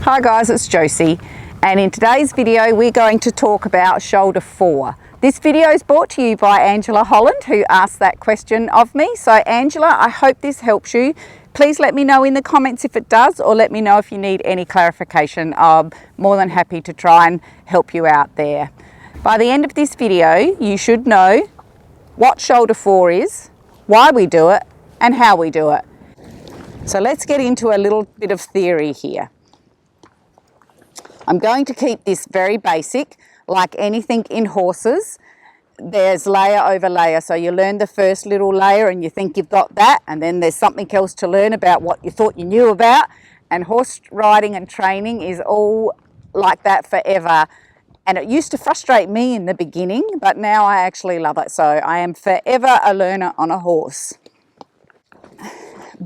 Hi guys, it's Josie, and in today's video we're going to talk about shoulder fore. This video is brought to you by Angela Holland, who asked that question of me. So Angela, I hope this helps you. Please let me know in the comments if it does, or let me know if you need any clarification. I'm more than happy to try and help you out there. By the end of this video, you should know what shoulder fore is, why we do it, and how we do it. So let's get into a little bit of theory here. I'm going to keep this very basic. Like anything in horses, there's layer over layer. So you learn the first little layer and you think you've got that, and then there's something else to learn about what you thought you knew about. And horse riding and training is all like that forever. And it used to frustrate me in the beginning, but now I actually love it. So I am forever a learner on a horse.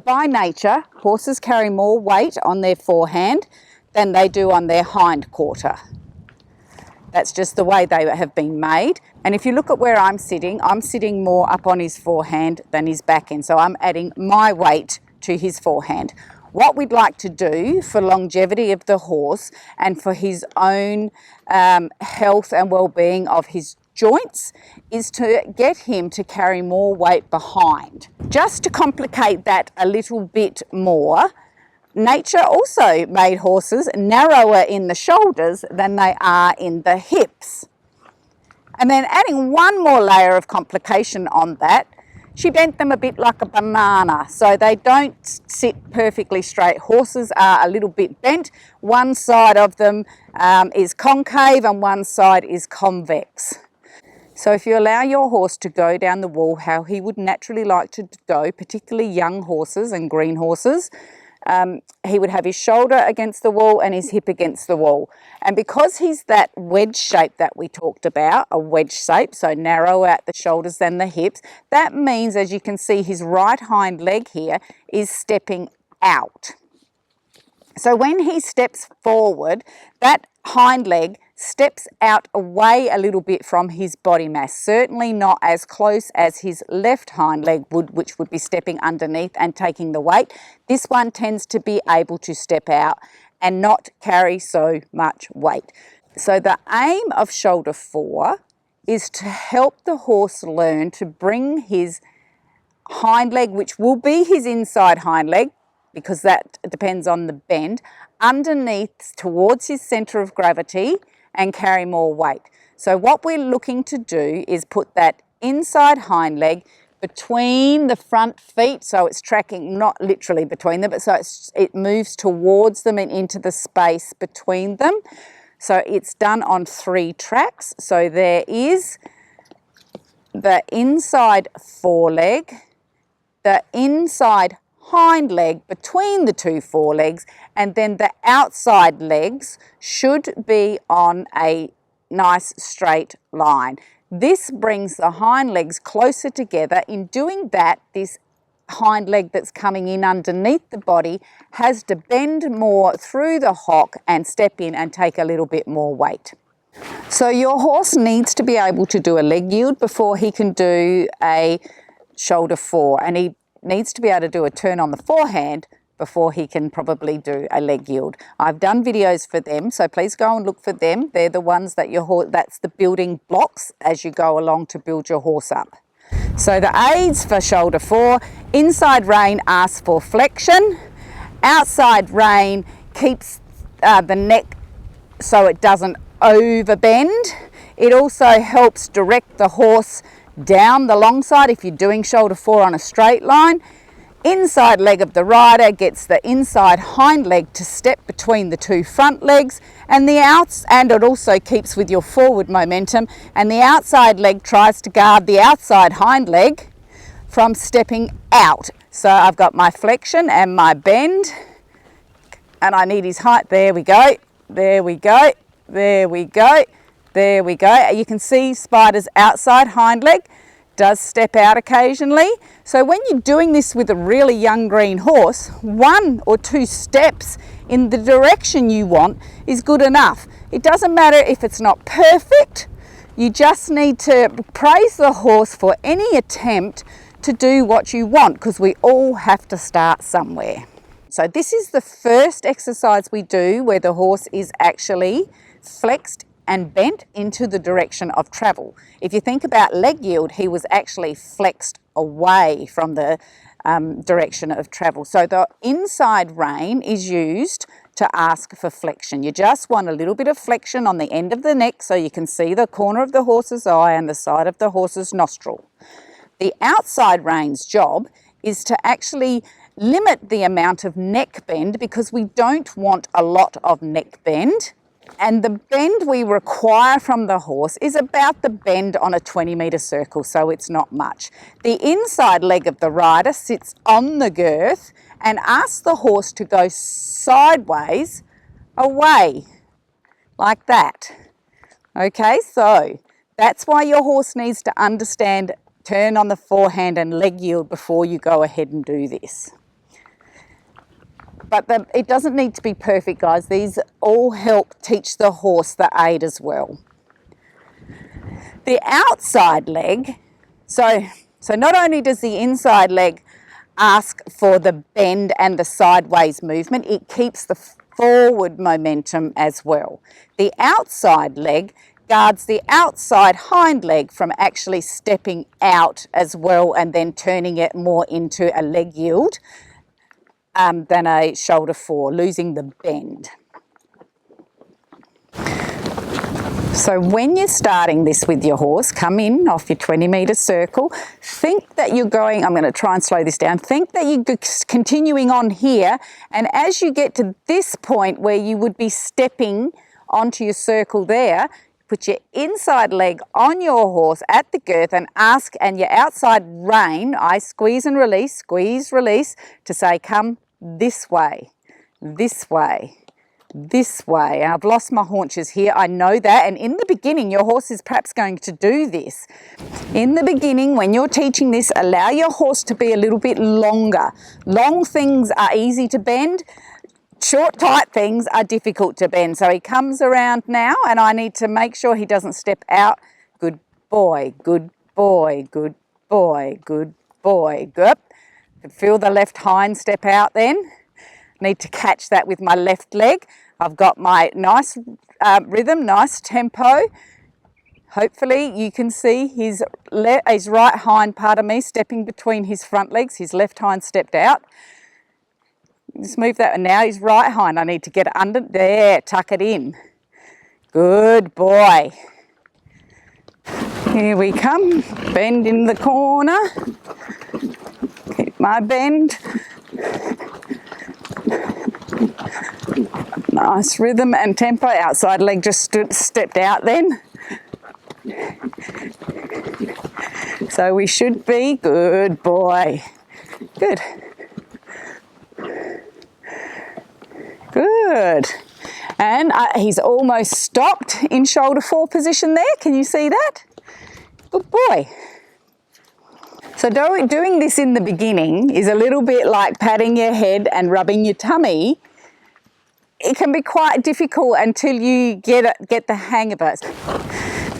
By nature, horses carry more weight on their forehand than they do on their hind quarter. That's just the way they have been made. And if you look at where I'm sitting more up on his forehand than his back end. So I'm adding my weight to his forehand. What we'd like to do for longevity of the horse and for his own health and well-being of his joints is to get him to carry more weight behind. Just to complicate that a little bit more, nature also made horses narrower in the shoulders than they are in the hips. And then adding one more layer of complication on that, she bent them a bit like a banana, so they don't sit perfectly straight. Horses are a little bit bent. One side of them is concave and one side is convex. So if you allow your horse to go down the wall how he would naturally like to go, particularly young horses and green horses, he would have his shoulder against the wall and his hip against the wall. And because he's that wedge shape that we talked about, a wedge shape, so narrower at the shoulders than the hips, that means, as you can see, his right hind leg here is stepping out. So when he steps forward, that hind leg steps out away a little bit from his body mass, certainly not as close as his left hind leg would, which would be stepping underneath and taking the weight. This one tends to be able to step out and not carry so much weight. So the aim of shoulder fore is to help the horse learn to bring his hind leg, which will be his inside hind leg, because that depends on the bend, underneath towards his center of gravity and carry more weight. So what we're looking to do is put that inside hind leg between the front feet, so it's tracking, not literally between them, but so it moves towards them and into the space between them. So it's done on 3 tracks. So there is the inside foreleg, the inside hind leg between the 2 forelegs, and then the outside legs should be on a nice straight line. This brings the hind legs closer together. In doing that, this hind leg that's coming in underneath the body has to bend more through the hock and step in and take a little bit more weight. So your horse needs to be able to do a leg yield before he can do a shoulder fore, and he needs to be able to do a turn on the forehand before he can probably do a leg yield. I've done videos for them, so please go and look for them. They're the ones that your horse, that's the building blocks as you go along to build your horse up. So the aids for shoulder fore: inside rein asks for flexion, outside rein keeps the neck so it doesn't overbend. It also helps direct the horse down the long side if you're doing shoulder fore on a straight line. Inside leg of the rider gets the inside hind leg to step between the 2 front legs, and it also keeps with your forward momentum, and the outside leg tries to guard the outside hind leg from stepping out. So I've got my flexion and my bend, and I need his height. There we go, there we go, there we go. There we go. You can see Spider's outside hind leg does step out occasionally. So when you're doing this with a really young green horse, 1 or 2 steps in the direction you want is good enough. It doesn't matter if it's not perfect. You just need to praise the horse for any attempt to do what you want, because we all have to start somewhere. So this is the first exercise we do where the horse is actually flexed and bent into the direction of travel. If you think about leg yield, he was actually flexed away from the direction of travel. So the inside rein is used to ask for flexion. You just want a little bit of flexion on the end of the neck so you can see the corner of the horse's eye and the side of the horse's nostril. The outside rein's job is to actually limit the amount of neck bend because we don't want a lot of neck bend. And the bend we require from the horse is about the bend on a 20-metre circle, so it's not much. The inside leg of the rider sits on the girth and asks the horse to go sideways away, like that. Okay, so that's why your horse needs to understand turn on the forehand and leg yield before you go ahead and do this. But it doesn't need to be perfect, guys. These all help teach the horse the aid as well. The outside leg, so not only does the inside leg ask for the bend and the sideways movement, it keeps the forward momentum as well. The outside leg guards the outside hind leg from actually stepping out as well and then turning it more into a leg yield than a shoulder fore, losing the bend. So when you're starting this with your horse, come in off your 20-metre circle, think that you're going, I'm going to try and slow this down, think that you're continuing on here, and as you get to this point where you would be stepping onto your circle there, put your inside leg on your horse at the girth and your outside rein, I squeeze and release, to say come this way, this way, this way. I've lost my haunches here, I know that, and in the beginning your horse is perhaps going to do this. In the beginning, when you're teaching this, allow your horse to be a little bit longer. Long things are easy to bend, short, tight things are difficult to bend. So he comes around now and I need to make sure he doesn't step out. Good boy, good boy, good boy, good boy, good. Feel the left hind step out then. Need to catch that with my left leg. I've got my nice rhythm, nice tempo. Hopefully you can see his right hind, pardon me, stepping between his front legs. His left hind stepped out. Just move that, and now his right hind. I need to get it under there, tuck it in. Good boy. Here we come, bend in the corner. Keep my bend. Nice rhythm and tempo. Outside leg just stepped out then. So we should be, good boy. Good. Good. And he's almost stopped in shoulder fore position there. Can you see that? Good boy. So doing this in the beginning is a little bit like patting your head and rubbing your tummy. It can be quite difficult until you get the hang of it.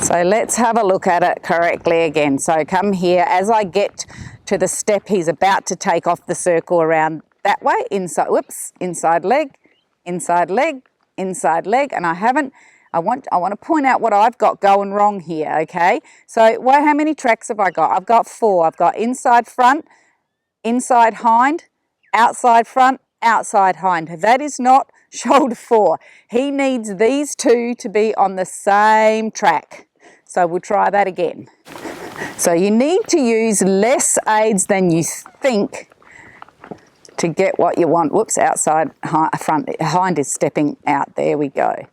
So let's have a look at it correctly again. So come here, as I get to the step he's about to take off the circle around that way, inside, whoops, inside leg, inside leg, inside leg, and I want to point out what I've got going wrong here, okay? So how many tracks have I got? I've got 4. I've got inside front, inside hind, outside front, outside hind. That is not shoulder fore. He needs these two to be on the same track. So we'll try that again. So you need to use less aids than you think to get what you want. Whoops, outside, front, hind is stepping out. There we go.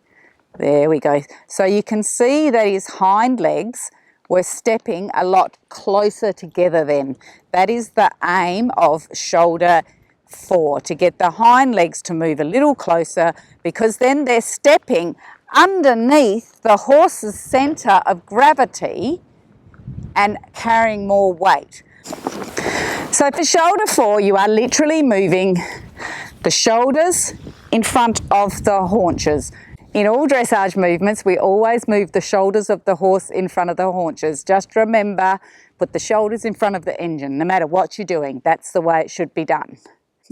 There we go. So you can see that his hind legs were stepping a lot closer together then. That is the aim of shoulder fore, to get the hind legs to move a little closer, because then they're stepping underneath the horse's centre of gravity and carrying more weight. So for shoulder fore, you are literally moving the shoulders in front of the haunches. In all dressage movements, we always move the shoulders of the horse in front of the haunches. Just remember, put the shoulders in front of the engine, no matter what you're doing. That's the way it should be done.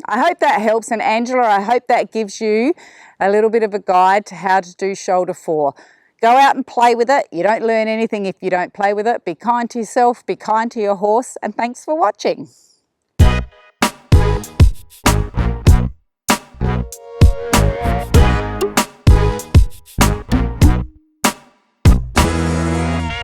I hope that helps, and Angela, I hope that gives you a little bit of a guide to how to do shoulder fore. Go out and play with it. You don't learn anything if you don't play with it. Be kind to yourself, be kind to your horse, and thanks for watching.